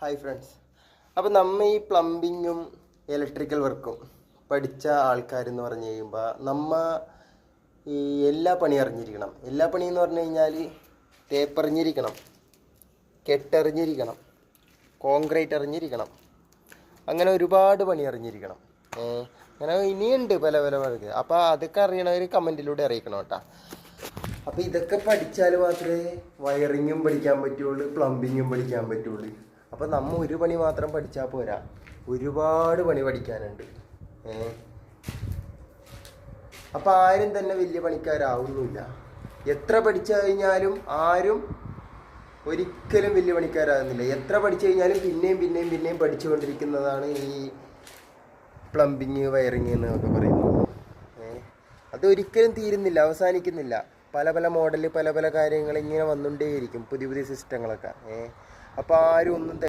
Hi friends. അപ്പോൾ നമ്മൾ ഈ പ്ലംബിങ്ങും ഇലക്ട്രിക്കൽ വർക്കും പഠിച്ച ആൾക്കാരെന്ന് പറഞ്ഞു കഴിയുമ്പോൾ ഈ എല്ലാ പണി അറിഞ്ഞിരിക്കണം. എല്ലാ പണിയെന്ന് പറഞ്ഞു കഴിഞ്ഞാൽ തേപ്പറിഞ്ഞിരിക്കണം, കെട്ടറിഞ്ഞിരിക്കണം, കോൺക്രീറ്റ് അറിഞ്ഞിരിക്കണം, അങ്ങനെ ഒരുപാട് പണി അറിഞ്ഞിരിക്കണം. അങ്ങനെ ഇനിയുണ്ട് പല പല വർക്ക്. അപ്പോൾ അതൊക്കെ അറിയണവർ കമൻറ്റിലൂടെ അറിയിക്കണം കേട്ടോ. അപ്പോൾ ഇതൊക്കെ പഠിച്ചാൽ മാത്രമേ വയറിങ്ങും പഠിക്കാൻ പറ്റുള്ളൂ, പ്ലംബിങ്ങും പഠിക്കാൻ പറ്റുള്ളൂ. അപ്പോൾ നമ്മൾ ഒരു പണി മാത്രം പഠിച്ചാൽ പോരാ, ഒരുപാട് പണി പഠിക്കാനുണ്ട്. അപ്പോൾ ആരും തന്നെ വലിയ പണിക്കാരാവുന്നില്ല. എത്ര പഠിച്ചു കഴിഞ്ഞാലും ആരും ഒരിക്കലും വലിയ പണിക്കാരാകുന്നില്ല. എത്ര പഠിച്ചു കഴിഞ്ഞാലും പിന്നെയും പിന്നെയും പിന്നെയും പഠിച്ചുകൊണ്ടിരിക്കുന്നതാണ് ഈ പ്ലംബിങ്, വയറിങ് എന്നൊക്കെ പറയുന്നത്. അതൊരിക്കലും തീരുന്നില്ല, അവസാനിക്കുന്നില്ല. പല പല മോഡല്, പല പല കാര്യങ്ങൾ ഇങ്ങനെ വന്നുകൊണ്ടേയിരിക്കും, പുതിയ പുതിയ സിസ്റ്റങ്ങളൊക്കെ. അപ്പോൾ ആരും ഒന്നും